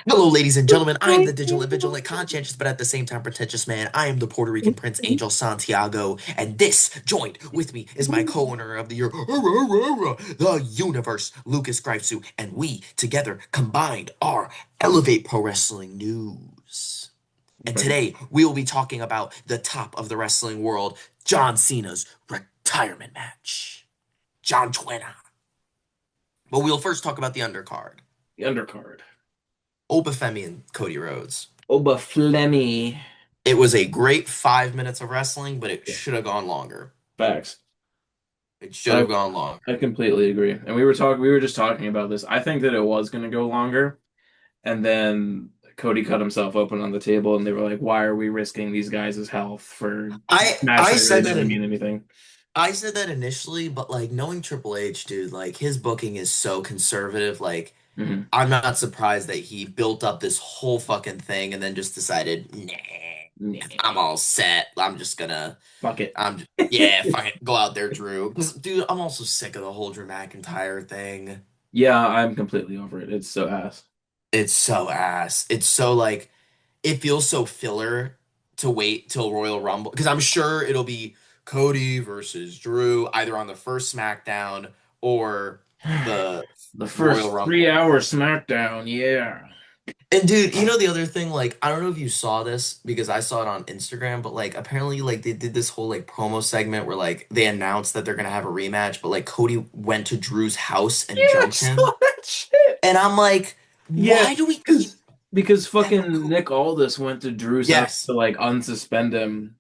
Hello, ladies and gentlemen. I am the digital and vigilant, conscientious, but at the same time pretentious man. I am the Puerto Rican Prince Angel Santiago, and this joint with me is my co-owner of the year, the universe, Lucas Greifsu, and we together combined are Elevate Pro Wrestling News. And Right. today we will be talking about the top of the wrestling world, John Cena's retirement match. John Cena. But we'll first talk about the undercard. The undercard. Oba Femi and Cody Rhodes. Oba Flemmy. It was a great 5 minutes of wrestling, but it Yeah, should have gone longer. facts. It should I have gone I longer. completely agree. And we were just talking about this. I think that it was going to go longer, and then Cody cut himself open on the table, and they were like, "Why are we risking these guys' health for a I match I that really said that doesn't in mean anything?" I said that initially, but like knowing Triple H, dude, like his booking is so conservative. Like Hmm. I'm not surprised that he built up this whole fucking thing and then just decided, nah, I'm Nah, all set. fuck it. Yeah, fine, go out there, Drew. Because dude, I'm also sick of the whole Drew McIntyre thing. Yeah, I'm completely over it. It's so ass. It's so ass. It's so like it feels so filler to wait till Royal Rumble because I'm sure it'll be Cody versus Drew either on the first SmackDown or the The Royal first three Rumble. hour SmackDown, yeah. And dude, you know the other thing, like I don't know if you saw this because I saw it on Instagram, but like apparently like they did this whole like promo segment where like they announced that they're gonna have a rematch, but like Cody went to Drew's house and Yeah, I jumped him. saw that shit. And I'm like, Yeah, why do we keep because having fucking Nick Aldis went to Drew's house Yes. to like unsuspend him.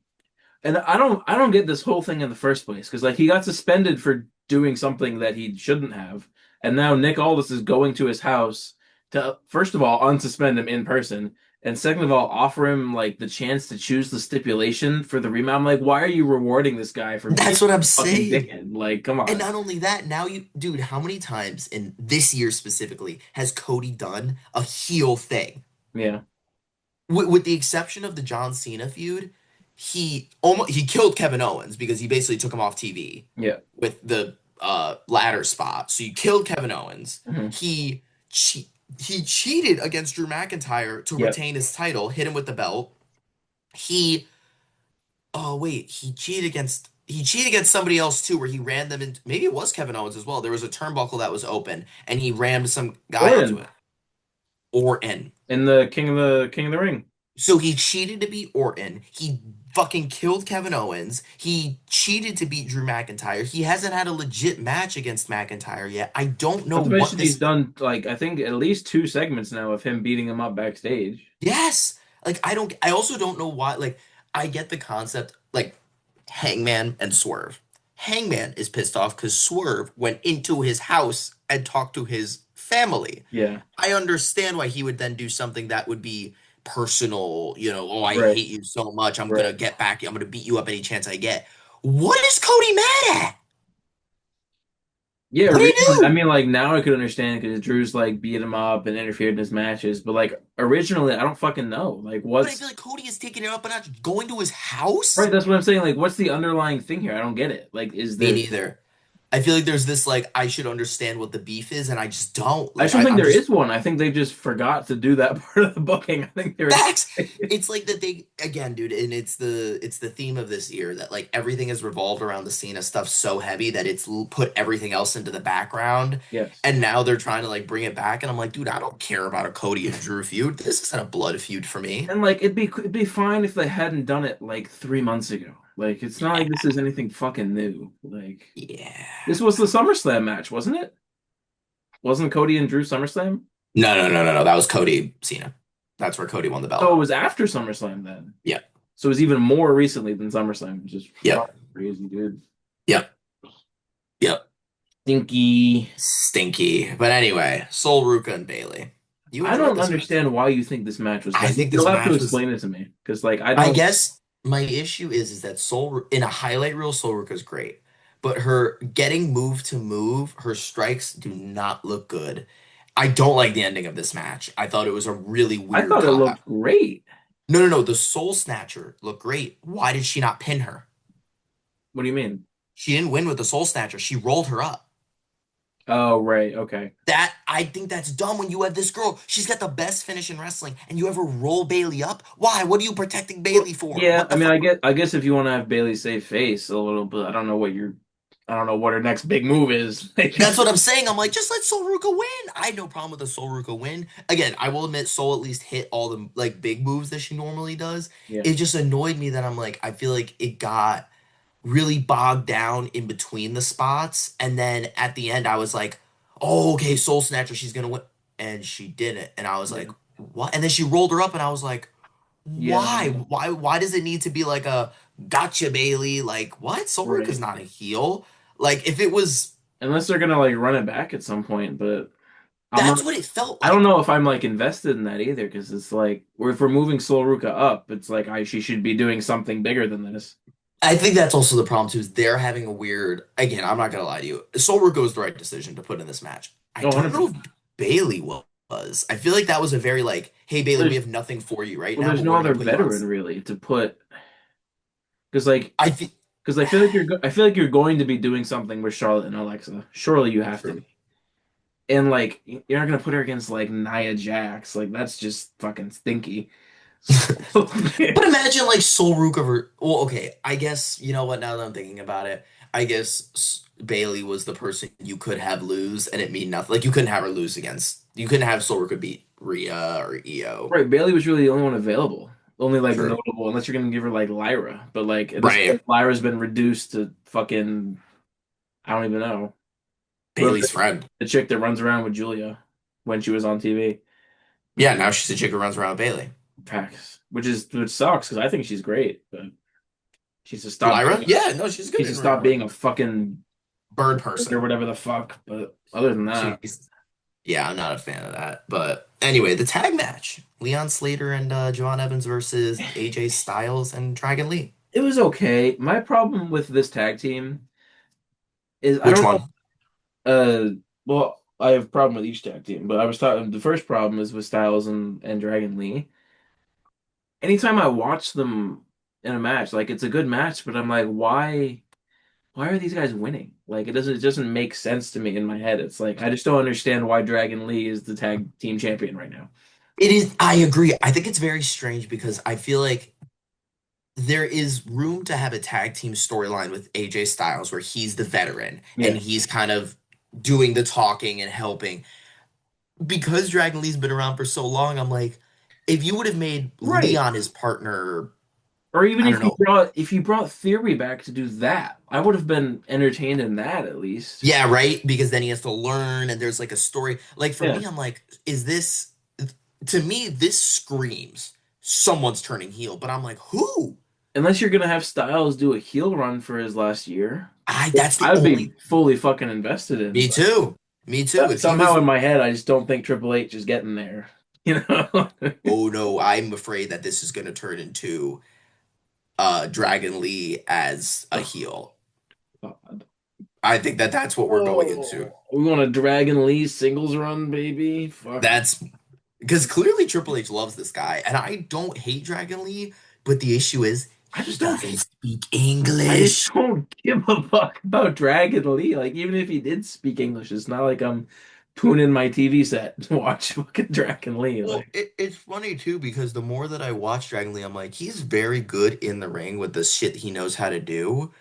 And I don't get this whole thing in the first place because like he got suspended for doing something that he shouldn't have. And now Nick Aldis is going to his house to first of all unsuspend him in person and second of all offer him like the chance to choose the stipulation for the rematch. I'm like, why are you rewarding this guy for being That's what I'm a fucking saying. dickhead? Like, come And on. not only that, now dude, how many times in this year specifically has Cody done a heel thing? Yeah. With the exception of the John Cena feud, he killed Kevin Owens because he basically took him off TV Yeah. with the ladder spot. So you killed Kevin Owens. Hmm. He che he cheated against Drew McIntyre to Yep. retain his title, hit him with the belt. He Oh wait, he cheated against somebody else too, where he ran them into maybe it was Kevin Owens as well. There was a turnbuckle that was open, and he rammed some guy into Orton it. Orton. in the King of the Ring. So he cheated to beat Orton. He fucking killed Kevin Owens. He cheated to beat Drew McIntyre. He hasn't had a legit match against McIntyre yet. I don't know Not to what mention he's this. done like I think at least two segments now of him beating him up backstage. Yes. Like I also don't know why like I get the concept like Hangman and Swerve. Hangman is pissed off because Swerve went into his house and talked to his family. Yeah. I understand why he would then do something that would be personal, oh, I Right. hate you so much. I'm Right. gonna get back. I'm gonna beat you up any chance I get. What is Cody mad at? Yeah, What did he originally, I do? mean, like now I could understand because Drew's like beat him up and interfered in his matches, but like originally, I don't fucking know. Like, But I what's feel like Cody is taking it up a notch, going to his house. right? That's what I'm saying. Like, what's the underlying thing here? I don't get it. Like, is Me there? neither. I feel like there's this like I should understand what the beef is, and I just don't. I Like just don't think I'm there just is one. I think they just forgot to do that part of the booking. I think they were just Facts. It's like that they again, dude, and it's the theme of this year that like everything has revolved around the Cena stuff so heavy that put everything else into the background, yes. and now they're trying to like bring it back, and I'm like, dude, I don't care about a Cody and Drew feud. This isn't a blood feud for me. And like it'd be fine if they hadn't done it like 3 months ago. Like, it's not like this is anything fucking new. Like, Yeah. this was the SummerSlam match, wasn't it? Wasn't Cody and Drew SummerSlam? No, no, no, no, no. That was Cody Cena. That's where Cody won the So belt. it was after SummerSlam then. Yep. So it was even more recently than SummerSlam, which is Yep. fucking crazy, dude. Yep. Yep. Stinky. Stinky. But anyway, Soul Ruca and Bayley. You I enjoyed don't this match? understand why you think this match was I better. think You'll this have to match was explain it to me because, like, I I don't. guess my issue is that in a highlight reel, Solric is great, but her getting move to move, her strikes do not look good. I don't like the ending of this match. I thought it was a really I weird thought it cop out. looked great. No, no, no. The Soul Snatcher looked great. Why did she not pin her? What do you mean? She didn't win with the Soul Snatcher. She rolled her up. Oh, right. Okay. That I think that's dumb when you have this girl. She's got the best finish in wrestling, and you ever roll Bayley up? Why? What are you protecting Well, Bayley for? yeah, What I the mean, fuck? I guess if you want to have Bayley save face a little bit, I don't know what her next big move is. That's what I'm saying. I'm like, just let Sol Ruka win. I had no problem with a Sol Ruka win. Again, I will admit Sol at least hit all the like big moves that she normally does. Yeah, It just annoyed me that I'm like, I feel like it got really bogged down in between the spots. And then at the end, I was like, oh, okay, Soul Snatcher, she's gonna win. And she didn't. And I was like, yeah, what? And then she rolled her up, and I was like, yeah. why? Why does it need to be like a gotcha, Bailey? Like, what? Soul Ruka's Right. not a heel. Like, if it was, Unless they're gonna like run it back at some point, but I'm that's not. what it felt I don't like. know if I'm like invested in that either because it's like if we're moving Sol Ruca up, it's like I she should be doing something bigger than this. I think that's also the problem too, is they're having a weird, again, I'm not gonna lie to you. Soul Ruka was the right decision to put in this match. I Oh, don't know if 100%. Bailey was. I feel like that was a very like, hey Bailey, we There's have nothing for you right well, now, there's but no we're gonna other put you on. veteran really to put because like I think because I feel like I feel like you're going to be doing something with Charlotte and Alexa. Surely you have to true. be. And like you're not gonna put her against like Nia Jax. Like that's just fucking stinky. So But imagine like Soul Ruka well, okay, I guess you know what, now that I'm thinking about it, I guess Bailey was the person you could have lose and it mean nothing. Like you couldn't have her lose against you couldn't have Soul Ruka beat Rhea or Io. right, Bayley was really the only one available. Only like True. notable, unless you're gonna give her like Lyra. But like at this Right. point, Lyra's been reduced to fucking I don't even know. Bailey's friend. The chick that runs around with Julia when she was on TV. Yeah, now she's the chick who runs around with Bailey. Facts. Which sucks because I think she's great, but she should stop Lyra? Yeah, no, she's she good should in ring stop work. being a fucking Bird or person. whatever the fuck. But other than that, She's yeah, I'm not a fan of that. But anyway, the tag match. Leon Slater and JeVon Evans versus AJ Styles and Dragon Lee. it was okay. My problem with this tag team is I Which don't one? well, I have a problem with each tag team, but I was talking the first problem is with Styles and Dragon Lee. Anytime I watch them in a match, like it's a good match, but I'm like, why are these guys winning? Like it doesn't make sense to me in my head. It's like I just don't understand why Dragon Lee is the tag team champion right now. It is, I agree. I think it's very strange because I feel like there is room to have a tag team storyline with AJ Styles where he's the veteran and Yeah. he's kind of doing the talking and helping. Because Dragon Lee's been around for so long, I'm like, if you would have made Right. Leon his partner, Or even I don't know. if you brought Theory back to do that, I would have been entertained in that at least. Yeah, right? Because then he has to learn and there's like a story. Like for Yeah. me, I'm like, is this to me, this screams someone's turning heel, but I'm like, who? Unless you're gonna have Styles do a heel run for his last year, I which that's the I would be only fully fucking invested in. me But too. Me too. If he somehow was in my head, I just don't think Triple H is getting there. You know? oh no, I'm afraid that this is gonna turn into Dragon Lee as a Oh, heel. God. I think that that's what we're going into. Oh, we want a Dragon Lee singles run, baby. Fuck. That's because clearly Triple H loves this guy, and I don't hate Dragon Lee, but the issue is I he just don't. doesn't speak I just English. don't give a fuck about Dragon Lee. Like, even if he did speak English, it's not like I'm tuning my TV set to watch fucking Dragon Lee. Well, Like, it's funny too because the more that I watch Dragon Lee, I'm like, he's very good in the ring with the shit he knows how to do.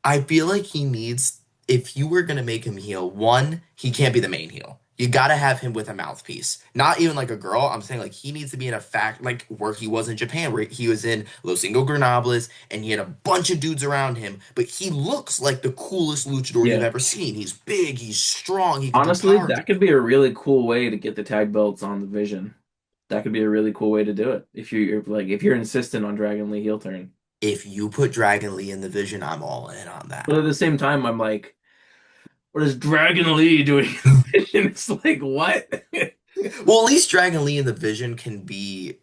I feel like he needs, if you were gonna make him heel, one, he can't be the main heel. You gotta have him with a mouthpiece. Not even like a girl. I'm saying like he needs to be in a fact like where he was in Japan, where he was in Los Ingobernables and he had a bunch of dudes around him, but he looks like the coolest luchador you've yeah. ever seen. He's big, he's strong, he can do Honestly, power. that could be a really cool way to get the tag belts on the Vision. That could be a really cool way to do it. If you're insistent on Dragon Lee heel turn. If you put Dragon Lee in the vision, I'm all in on But that. at the same time, I'm like, what is Dragon Lee doing in the Vision? It's like, what? Well, at least Dragon Lee and the Vision can be.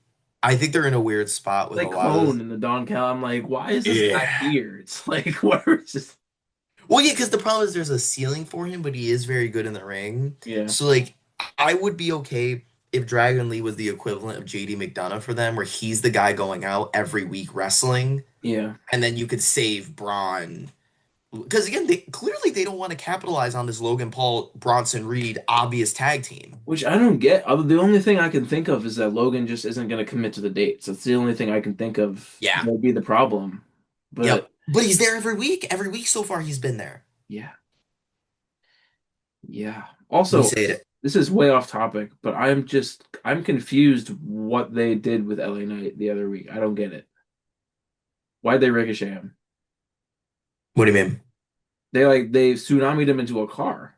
I think they're in a weird spot with a Like lot of. Hone in the Don Cal. I'm like, why is this guy Yeah. here? It's like, where is this? Well, yeah, because the problem is there's a ceiling for him, but he is very good in the ring. Yeah. So, like, I would be okay if Dragon Lee was the equivalent of JD McDonough for them, where he's the guy going out every week wrestling, Yeah. and then you could save Braun because again, they clearly they don't want to capitalize on this Logan Paul Bronson Reed obvious tag team. Which I don't get. The only thing I can think of is that Logan just isn't going to commit to the dates. That's the only thing I can think of Yeah. that would be the problem. Yep. But But he's there every week. Every week so far he's been there. yeah, yeah. We Also, say it. this is way off topic, but I'm confused what they did with LA Knight the other week. I don't get it. Why'd they ricochet him? What do you mean? They tsunamied him into a car.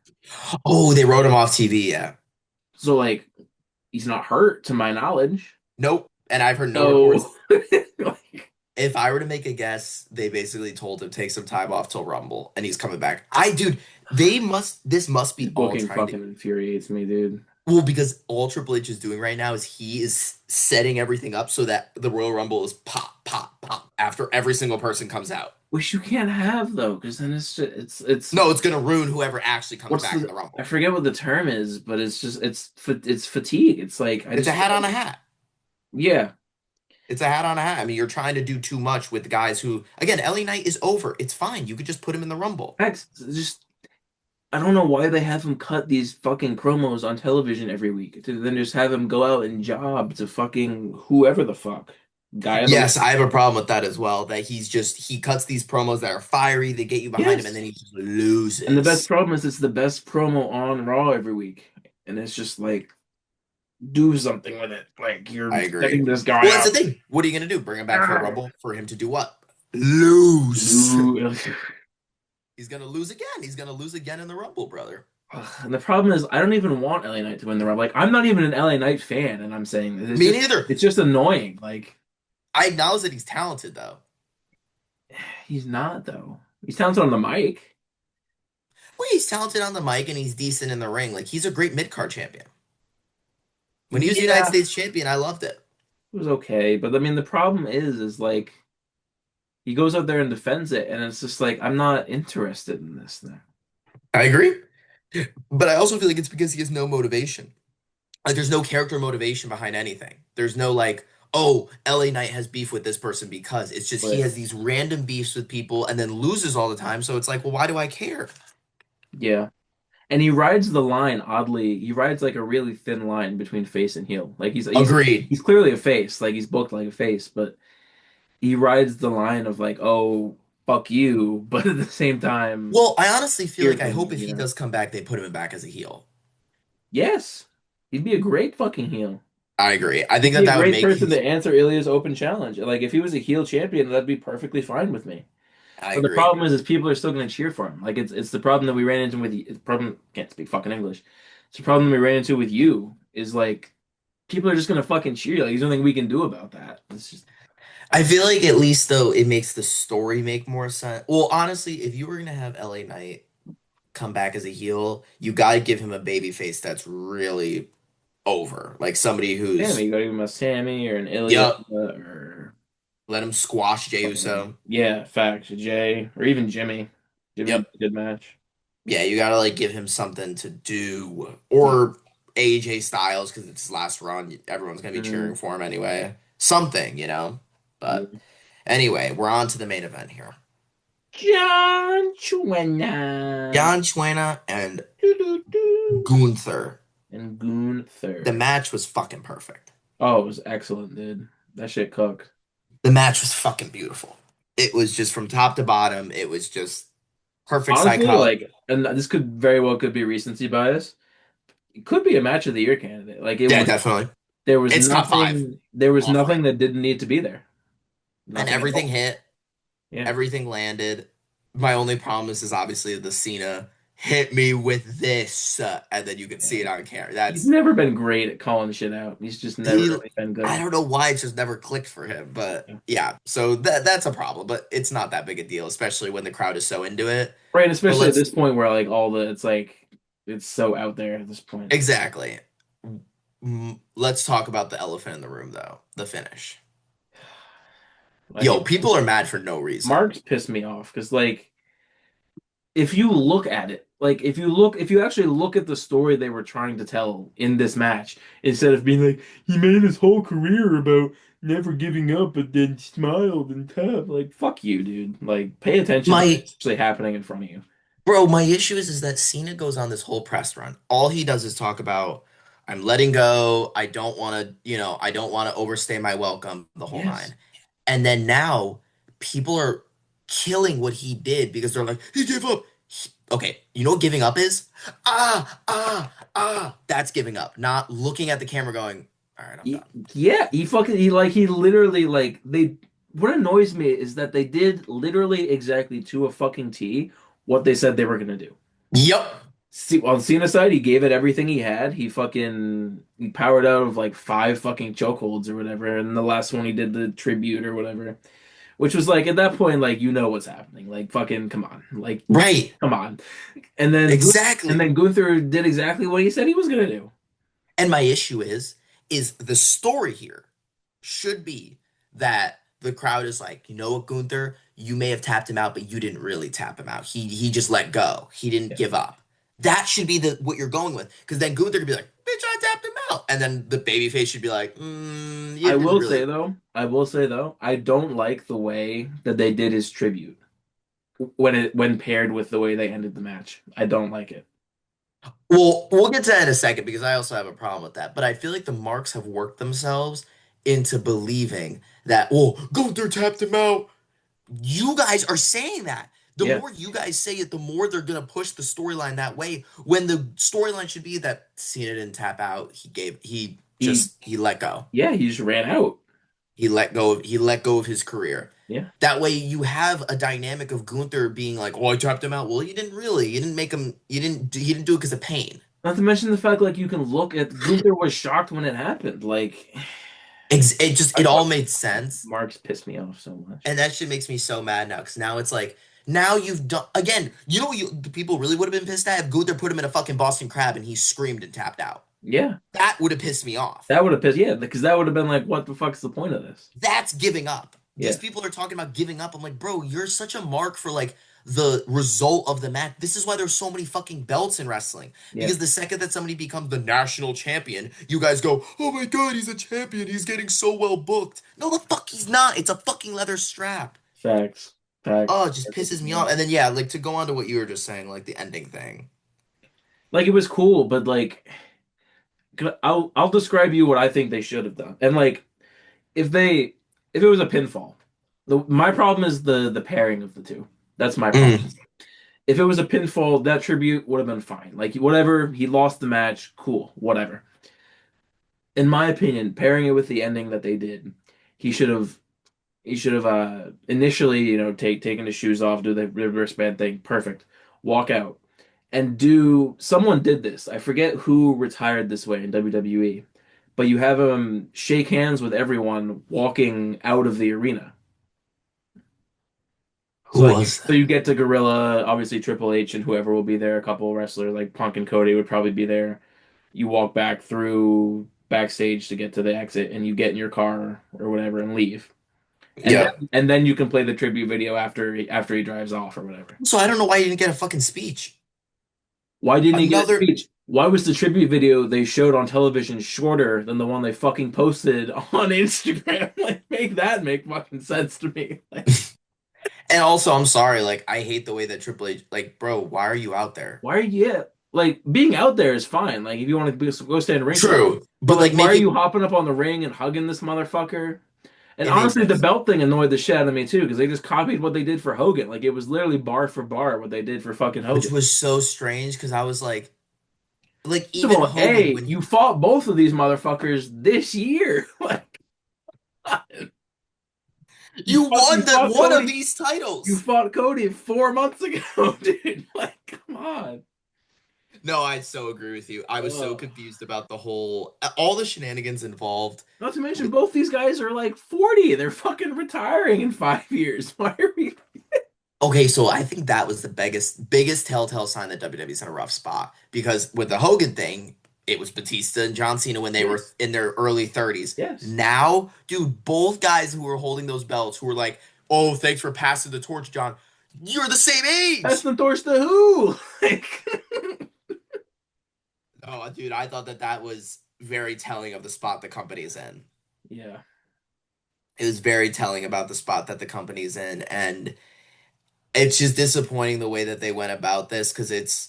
Oh, they wrote him off TV. Yeah. So like he's not hurt to my knowledge. Nope. And I've heard no reports. So like, If I were to make a guess, they basically told him take some time off till Rumble, and he's coming back. Dude, this must his be all booking trying to. fucking infuriates me, dude. Well, because all Triple H is doing right now is he is setting everything up so that the Royal Rumble is pop, pop, pop after every single person comes out. Which you can't have though, because then it's No, it's gonna ruin whoever actually comes what's back in the the I Rumble. forget what the term is, but it's fatigue. It's like I It's a just hat on a hat. yeah. It's a hat on a hat. I mean, you're trying to do too much with guys who, again, LA Knight is over. It's fine. You could just put him in the Rumble. Just I don't know why they have him cut these fucking promos on television every week to then just have him go out and job to fucking whoever the fuck. Guy of the Yes, I have a problem with that as well. That he cuts these promos that are fiery, they get you behind him, and yes. then he just And the best loses. problem is it's the best promo on Raw every week. And it's just like do something with it. Like you're I agree. setting this guy Well, that's the up. thing. What are you gonna do? Bring him back for a Rumble for him to do what? Lose. Ooh. He's gonna lose again. He's gonna lose again in the Rumble, brother. And the problem is, I don't even want LA Knight to win the Rumble. Like, I'm not even an LA Knight fan, and I'm saying this. Me neither. It's just annoying. Like, I acknowledge that he's talented, though. he's not though. He's talented on the mic. Well, he's talented on the mic and he's decent in the ring. Like he's a great mid card champion. When he was United Yeah, States champion, I loved it. it was okay, but I mean, the problem is like he goes out there and defends it, and it's just like I'm not interested in this thing. I agree. But I also feel like it's because he has no motivation. Like there's no character motivation behind anything. There's no like, oh, LA Knight has beef with this person because it's just he But has these random beefs with people and then loses all the time. So it's like, well, why do I care? yeah, and he rides the line oddly. He rides like a really thin line between face and heel. Like Agreed. he's clearly a face. Like he's booked like a face, but he rides the line of like, oh, fuck you, but at the same time, Well, I honestly feel like I irritating hope me, if you he know? does come back, they put him back as a heel. Yes, he'd be a great fucking heel. I agree. I think He'd that be a that would great make person his. to answer Ilya's open challenge. Like if he was a heel champion, that'd be perfectly fine with me. I But the agree. problem is people are still going to cheer for him. Like it's the problem that we ran into with it's the problem. Can't speak fucking English. It's the problem we ran into with you is like people are just going to fucking cheer. Like there's nothing we can do about that. It's just I feel like at least though it makes the story make more sense. Well, honestly, if you were gonna have LA Knight come back as a heel, you gotta give him a baby face that's really over. Like somebody Sammy. who's, You got to give him a Sammy or an Ilya yep, or let him squash Jey fucking Uso. yeah, fact, Jay or even Jimmy. Jimmy, Yep. good match. Yeah, you gotta like give him something to do. Yeah. Or AJ Styles, because it's his last run. Everyone's gonna be cheering Mm, for him anyway. Something. But yeah. anyway, we're on to the main event here. John Cena. John Cena and Doo-doo-doo. Gunther. And The Gunther. match was fucking perfect. Oh, it was excellent, dude. That shit cooked. The match was fucking beautiful. It was just from top to bottom. It was just perfect Honestly, psychology. like, and this could very well could be recency bias. It could be a match of the year candidate. Like it Yeah, was definitely. there was It's top five. nothing there was All five. nothing that didn't need to be there. And Nothing at everything all. hit. Yeah. Everything landed. My only problem is obviously the Cena hit me with this, and then you can see Yeah. it on camera. He's That's never been great at calling shit out. He's just never he. really been I good. don't know why it's just never clicked for him, but Yeah. yeah. So that's a problem, but it's not that big a deal, especially when the crowd is so into it. Right, But especially at let's this point where like all the it's like it's so out there at this point. exactly. Let's talk about the elephant in the room, though. The finish. Yo, Like people are mad for no reason. Mark's pissed me off because like if you look at it, like if you actually look at the story they were trying to tell in this match, instead of being like he made his whole career about never giving up but then smiled and tapped, like fuck you, dude. Like pay attention to My what's actually happening in front of you. Bro, my issue is that Cena goes on this whole press run. All he does is talk about, I'm letting go. I don't want to, I don't want to overstay my welcome, the whole Yes. nine. And then now people are killing what he did because they're like, he gave up. Okay, you know what giving up is? That's giving up. Not looking at the camera going, all right, I'm He, done. yeah, he literally like they what annoys me is that they did literally exactly to a fucking T what they said they were gonna do. Yep. See, on Cena's side, he gave it everything he had. He powered out of like five fucking chokeholds or whatever, and the last one he did the tribute or whatever, which was like at that point, like you know what's happening, like fucking come on, like Right. come on, and then and Exactly. then Gunther did exactly what he said he was gonna do. And my issue is the story here should be that the crowd is like, you know what, Gunther, you may have tapped him out, but you didn't really tap him out. He just let go. He didn't Yeah. give up. That should be the what you're going with. Because then Gunther could be like, bitch, I tapped him out. And then the babyface should be like, you didn't really. I will say though, I don't like the way that they did his tribute when paired with the way they ended the match. I don't like it. Well, we'll get to that in a second because I also have a problem with that. But I feel like the marks have worked themselves into believing that, oh, Gunther tapped him out. You guys are saying that. The Yeah. more you guys say it, the more they're gonna push the storyline that way. When the storyline should be that Cena didn't tap out, He he let go. yeah, he just ran out. He let go of his career. Yeah. That way you have a dynamic of Gunther being like, "Oh, I tapped him out." Well, you didn't really. You didn't make him. He didn't do it because of pain. Not to mention the fact like you can look at Gunther was shocked when it happened. Like It I all fuck made sense. Marks pissed me off so much. And that shit makes me so mad now because now it's like now you've done again. You know what the people really would have been pissed at if Gunther put him in a fucking Boston Crab and he screamed and tapped out. Yeah. That would have pissed me off. That would have pissed yeah, because that would have been like, what the fuck's the point of this? That's giving up. These Yeah. people are talking about giving up. I'm like, bro, you're such a mark for like the result of the match. This is why there's so many fucking belts in wrestling. Yeah. Because the second that somebody becomes the national champion, you guys go, oh my God, he's a champion. He's getting so well booked. No, the fuck he's not. It's a fucking leather strap. Facts. Oh, Facts. it just That pisses pisses me me off. off. And then yeah, like to go on to what you were just saying, like the ending thing. Like it was cool, but like I'll describe you what I think they should have done. And like if they if it was a pinfall, my problem is the pairing of the two. That's my problem. Mm, If it was a pinfall, that tribute would have been fine. Like whatever, he lost the match, cool, whatever. In my opinion, pairing it with the ending that they did, he should have initially, taken his shoes off, do the wristband thing, perfect. Walk out and do someone did this. I forget who retired this way in WWE, but you have him shake hands with everyone walking out of the arena. So who like was so you that? get to Gorilla, obviously Triple H and whoever will be there, a couple of wrestlers like Punk and Cody would probably be there. You walk back through backstage to get to the exit and you get in your car or whatever and leave. Yeah. And then you can play the tribute video after he drives off or whatever. So I don't know why you didn't get a fucking speech. Why didn't he get a Another. speech? Why was the tribute video they showed on television shorter than the one they fucking posted on Instagram? Like, make that make fucking sense to me. Like, And also, I'm sorry, like I hate the way that Triple H, like, bro, why are you out there? why are you, yeah, like, being out there is fine. Like, if you want to go stand ringside. True, But, but like, like why make are you it. hopping up on the ring and hugging this motherfucker? And It makes honestly, no the sense. belt thing annoyed the shit out of me too, because they just copied what they did for Hogan. Like, it was literally bar for bar what they did for fucking Which Hogan. was so strange because I was like First of even all, Hogan hey, when you fought both of these motherfuckers this year. Like, you you won the fought one of Cody. these You titles. fought Cody 4 months ago, dude. Like, come on. No, I so agree with you. I was so Oh. confused about the whole all the shenanigans involved Not to mention, with. both these guys are like 40. They're fucking retiring in 5 years. Why are we? Okay, so I think that was the biggest telltale sign that WWE's in a rough spot because with the Hogan thing, it was Batista and John Cena when they were Yes. in their early 30s. Yes. Now, dude, both guys who were holding those belts who were like, "Oh, thanks for passing the torch, John." You're the same age. Best endorsed the Who. Like, Oh, dude, I thought that was very telling of the spot the company's in. yeah. It was very telling about the spot that the company's in, and it's just disappointing the way that they went about this because it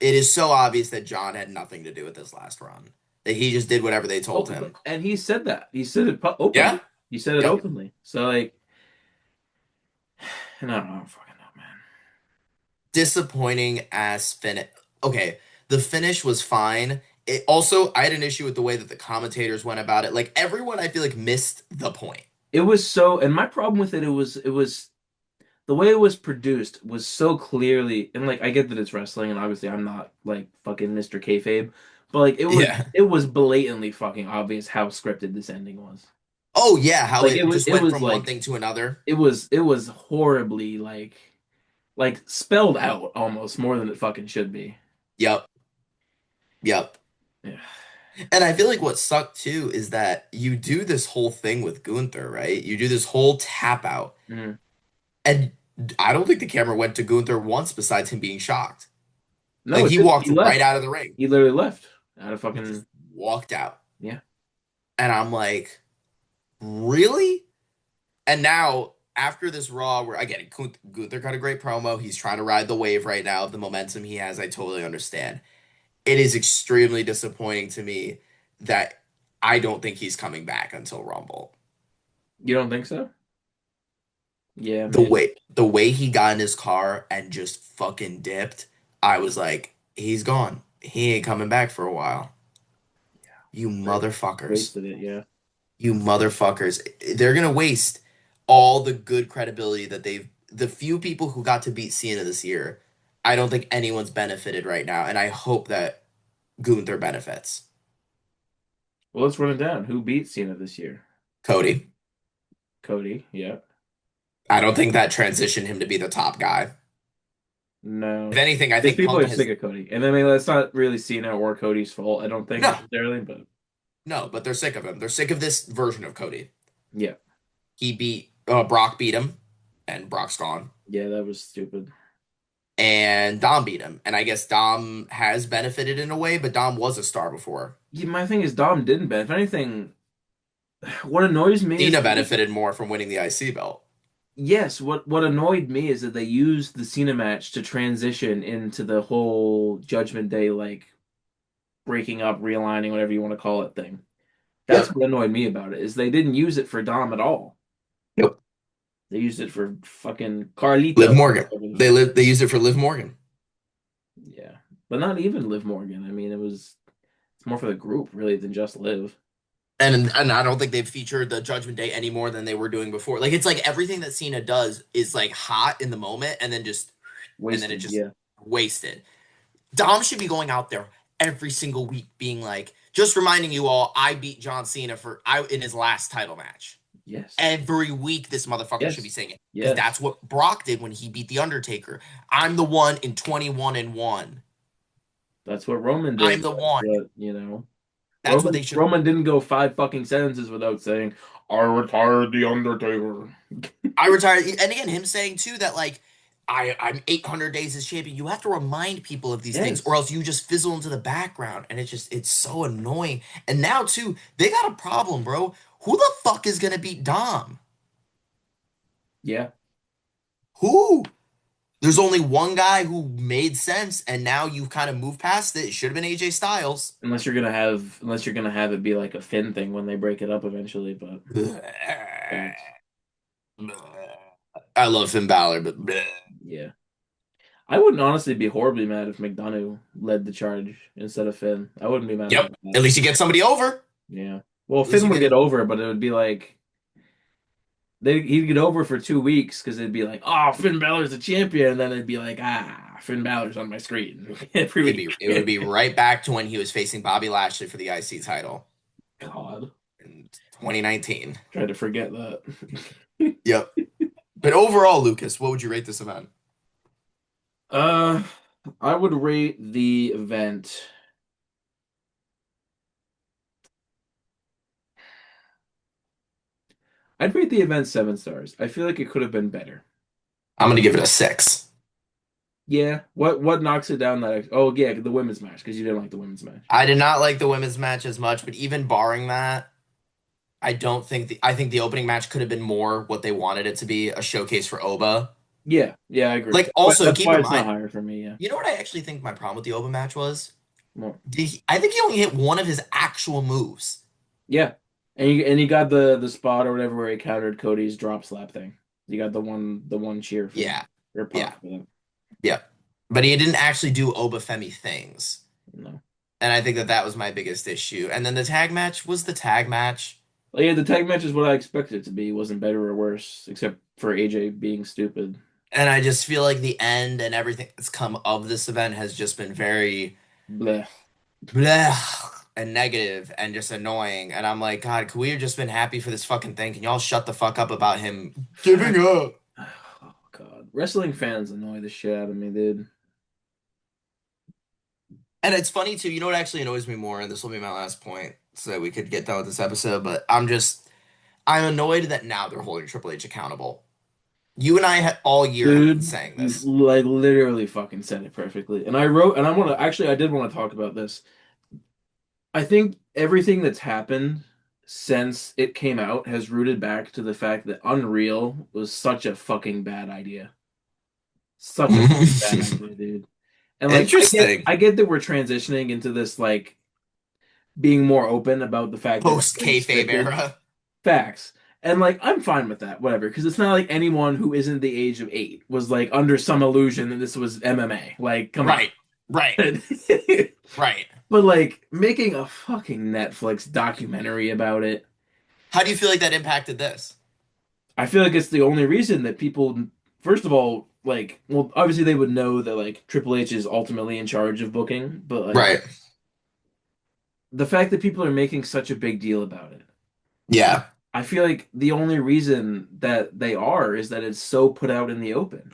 is so obvious that John had nothing to do with this last run. That he just did whatever they told Oh, him. and he said that. He said it openly. Yeah. He said it Yep. openly. So like, and I don't know, fucking know, man. Disappointing ass finish. Okay, the finish was fine. It also, I had an issue with the way that the commentators went about it. Like everyone, I feel like missed the point. It was so, and my problem with it was the way it was produced was so clearly, and like I get that it's wrestling, and obviously I'm not like fucking Mr. Kayfabe, but like Yeah. it was blatantly fucking obvious how scripted this ending was. Oh yeah, how Like it just it went was from one like thing to another. it was horribly like spelled out almost more than it fucking should be. Yep. Yep. Yeah. And I feel like what sucked too is that you do this whole thing with Gunther, right? You do this whole tap out, Mhm. and I don't think the camera went to Gunther once besides him being shocked. No, Like it he didn't. walked He right left. out of the ring. He literally left out of He just fucking walked out. yeah. And I'm like, really? And now, after this Raw, where again, Gunther got a great promo. He's trying to ride the wave right now of the momentum he has. I totally understand. It is extremely disappointing to me that I don't think he's coming back until Rumble. You don't think so? Yeah, The man. way he got in his car and just fucking dipped, I was like, he's gone. He ain't coming back for a while. You Right. motherfuckers. Wasted it. Yeah. You motherfuckers. They're gonna waste all the good credibility that the few people who got to beat Cena this year. I don't think anyone's benefited right now, and I hope that Gunther benefits. Well, let's run it down. Who beat Cena this year? Cody. Cody. Yeah. I don't think that transitioned him to be the top guy. If No. anything, I Because think people Punk are sick has of Cody. And I mean, that's not really Cena or Cody's fault, I don't think no, necessarily, but no, but they're sick of him. They're sick of this version of Cody. yeah. He beat Brock beat him, and Brock's gone. Yeah, that was stupid. And Dom beat him. And I guess Dom has benefited in a way, but Dom was a star before. Yeah, my thing is Dom didn't bet. If anything, what annoys me is Cena that benefited more from winning the IC belt. yes, what annoyed me is that they used the Cena match to transition into the whole Judgment Day like breaking up, realigning, whatever you want to call it thing. That's Yep. what annoyed me about it, is they didn't use it for Dom at all. Yep. They used it for fucking Liv Carlito. Morgan. They used it for Liv Morgan. Yeah. But not even Liv Morgan. I mean, it's more for the group really than just Liv. And I don't think they've featured the Judgment Day any more than they were doing before. Like it's like everything that Cena does is like hot in the moment and then it Wasted, just yeah. wasted. Dom should be going out there every single week being like, just reminding you all, I beat John Cena in his last title match. Yes. Every week this motherfucker should be Yes. saying it. Because Yes. that's what Brock did when he beat The Undertaker. I'm the one in 21 and 1. That's what Roman I'm did. the That's one. what, you know. That's what they should have. Roman didn't go five fucking sentences without saying, I retired the Undertaker. I retired. And again, him saying too that like I'm 800 days as champion. You have to remind people of these things, or Yes. else you just fizzle into the background, and it's so annoying. And now too, they got a problem, bro. Who the fuck is gonna beat Dom? Yeah. Who? There's only one guy who made sense, and now you've kind of moved past it. It should have been AJ Styles. Unless you're gonna have it be like a Finn thing when they break it up eventually, but that's I love Finn Balor, but yeah. I wouldn't honestly be horribly mad if McDonough led the charge instead of Finn. I wouldn't be mad yep. about that. At least you get somebody over. Yeah. Well, At least Finn you would get get over, but it would be like he'd get over for 2 weeks because it'd be like, oh, Finn Balor's the champion, and then it'd be like, ah, Finn Balor's on my screen every week. it would be right back to when he was facing Bobby Lashley for the IC title God, in 2019. tried to forget that. Yep. But overall, Lucas, what would you rate this event? Uh, I would rate the event. I'd rate the event 7 stars. I feel like it could have been better. I'm gonna give it a 6. Yeah. What knocks it down that oh yeah, the women's match because you didn't like the women's match. I did not like the women's match as much, but even barring that, I think the opening match could have been more what they wanted it to be, a showcase for Oba. Yeah, yeah, I agree. Like also That's keep why in it's not mind, higher for me, yeah. you know what I actually think my problem with the Oba match was? More. I think he only hit one of his actual moves. Yeah. And you got the spot or whatever where he countered Cody's drop slap thing. You got the one cheer for that. Yeah. Or Yeah. pop for that. Yeah. But he didn't actually do Oba Femi things. No. And I think that that was my biggest issue. And then the tag match was the tag match. Like, yeah, the tag match is what I expected it to be. It wasn't better or worse, except for AJ being stupid. And I just feel like the end and everything that's come of this event has just been very Bleh. bleh and negative and just annoying. And I'm like, God, could we have just been happy for this fucking thing? Can y'all shut the fuck up about him giving up? Oh God. Wrestling fans annoy the shit out of me, dude. And it's funny too, you know what actually annoys me more, and this will be my last point so that we could get done with this episode, but I'm annoyed that now they're holding Triple H accountable. You and I all year have been Dude, saying you this. like literally fucking said it perfectly. And I wrote, and I want to actually, I did want to talk about this. I think everything that's happened since it came out has rooted back to the fact that Unreal was such a fucking bad idea. Such a fucking bad idea, dude. And like I get Interesting. I get that we're transitioning into this like being more open about the fact that Post everything's kayfabe scripted. era. Facts. And like I'm fine with that, whatever, because it's not like anyone who isn't the age of 8 was like under some illusion that this was MMA. Like, come on. Right. Right. Right. But like making a fucking Netflix documentary about it, How do you feel like that impacted this? I feel like it's the only reason that people, first of all, like, well, obviously they would know that like Triple H is ultimately in charge of booking, but like Right. the fact that people are making such a big deal about it. Yeah. I feel like the only reason that they are is that it's so put out in the open.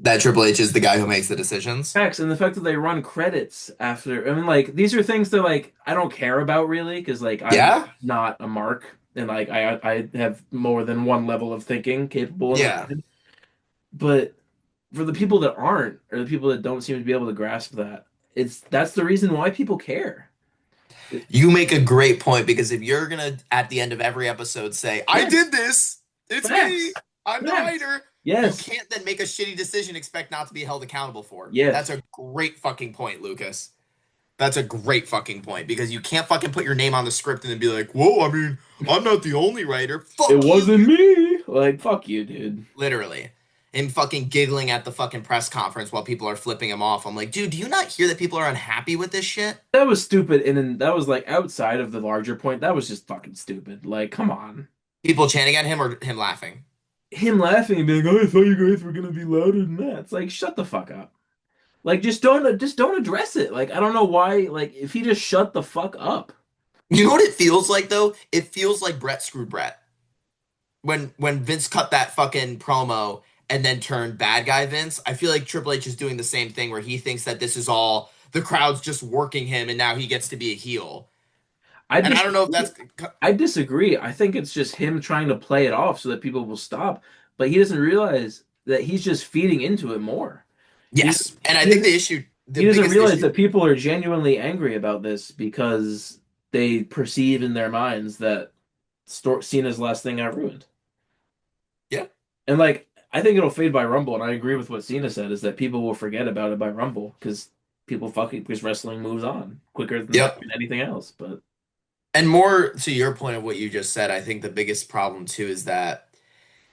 That Triple H is the guy who makes the decisions. Facts, and the fact that they run credits after, I mean, like these are things that like I don't care about really because like I'm Yeah? not a mark and like I have more than one level of thinking capable in my Yeah. head. But for the people that aren't or the people that don't seem to be able to grasp that, it's that's the reason why people care. It, You make a great point because if you're gonna at the end of every episode say, I yes, did this, it's me, facts, I'm the facts. writer, you Yes, can't then make a shitty decision, expect not to be held accountable for. That's yes. a great fucking point, Lucas. That's a great fucking point because you can't fucking put your name on the script and then be like, whoa, I mean, I'm not the only writer. It Fuck you. wasn't me. Like, fuck you, dude. Literally. Him fucking giggling at the fucking press conference while people are flipping him off. I'm like, dude, do you not hear that people are unhappy with this shit? That was stupid, and then that was like outside of the larger point. That was just fucking stupid. Like, come on. People chanting at him or him laughing? Him laughing and being, "Oh, I thought you guys were gonna be louder than that." It's like, shut the fuck up. Like, just don't address it. Like, I don't know why. Like, if he just shut the fuck up. You know what it feels like though? It feels like Brett screwed Brett. When Vince cut that fucking promo and then turned bad guy Vince, I feel like Triple H is doing the same thing where he thinks that this is all the crowd's just working him and now he gets to be a heel. I And I don't know if disagree. that's I disagree. I think it's just him trying to play it off so that people will stop. But he doesn't realize that he's just feeding into it more. He yes. And I he think doesn't, the issue the he doesn't biggest realize issue that people are genuinely angry about this because they perceive in their minds that Cena's last thing got ruined. yeah. And like, I think it'll fade by Rumble, and I agree with what Cena said, is that people will forget about it by Rumble because people fucking because wrestling moves on quicker than Yep. fucking anything else. But And more to your point of what you just said, I think the biggest problem too is that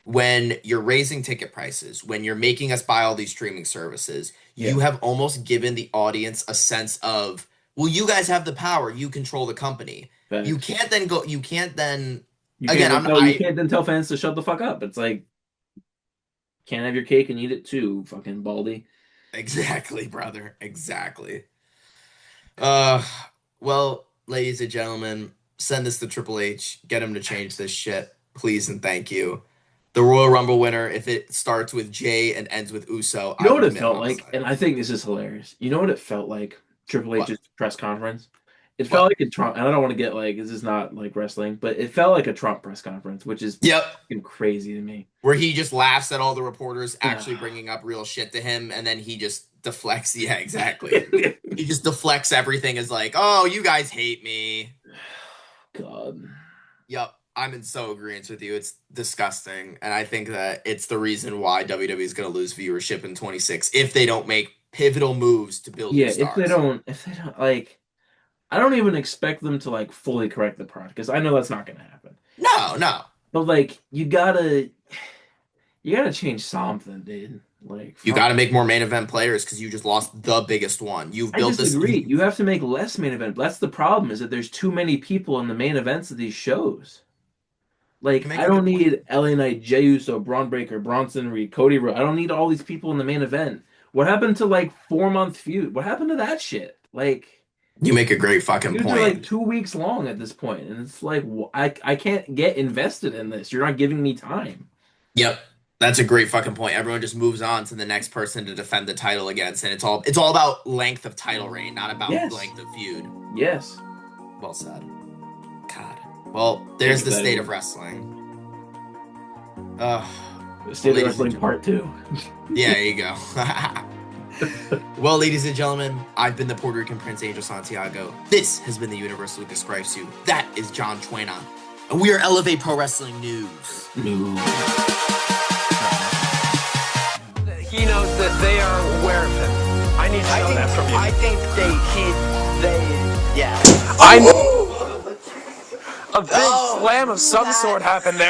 when you're raising ticket prices, when you're making us buy all these streaming services, yeah, you have almost given the audience a sense of, well, you guys have the power, you control the company. facts. You can't then, again, You can't then tell fans to shut the fuck up. It's like can't have your cake and eat it too, fucking baldy. exactly, brother, exactly. Uh, well, ladies and gentlemen, send this to Triple H, get him to change this shit, please and thank you. The Royal Rumble winner, if it starts with Jay and ends with Uso, You I know will what it commit felt like, homicide. and I think this is hilarious. You know what it felt like? Triple What? H's press conference. It felt What? like a Trump, and I don't want to get like this is not like wrestling, but it felt like a Trump press conference, which is Yep. fucking crazy to me. Where he just laughs at all the reporters Ugh. actually bringing up real shit to him, and then he just deflects. Yeah, exactly. He just deflects everything as like, oh, you guys hate me. God. Yep. I'm in so agreement with you. It's disgusting. And I think that it's the reason why WWE is going to lose viewership in 26 if they don't make pivotal moves to build new Yeah, stars. if they don't like, I don't even expect them to like fully correct the product because I know that's not going to happen. No, no. But like, you gotta change something, dude. Like, You fuck. got to make more main event players because you just lost the biggest one. You've I built this. disagree. You have to make less main event. That's the problem. Is that there's too many people in the main events of these shows. You Like, make I a don't good point. need LA Knight, Jey Uso, Braun Breaker, Bronson Reed, Cody Rhodes. I don't need all these people in the main event. What happened to like 4 month feud? What happened to that shit? Like, You make a great fucking feuds are like point. 2 weeks long at this point, and it's like I can't get invested in this. You're not giving me time. Yep. That's a great fucking point. Everyone just moves on to the next person to defend the title against, and it's all about length of title reign, not about Yes, length of feud. yes. Well said. God. Well, Thank there's you, the state Betty. of wrestling. Uh, State of ladies and Wrestling Part 2. yeah, there you go. Well, ladies and gentlemen, I've been the Puerto Rican Prince Angel Santiago. This has been the Universe Lucas describes to. That is John Chuena. And we are Elevate Pro Wrestling News. No. He knows that they are aware of him. I need to know that from you. I think yeah. I know a big slam of some sort happened there.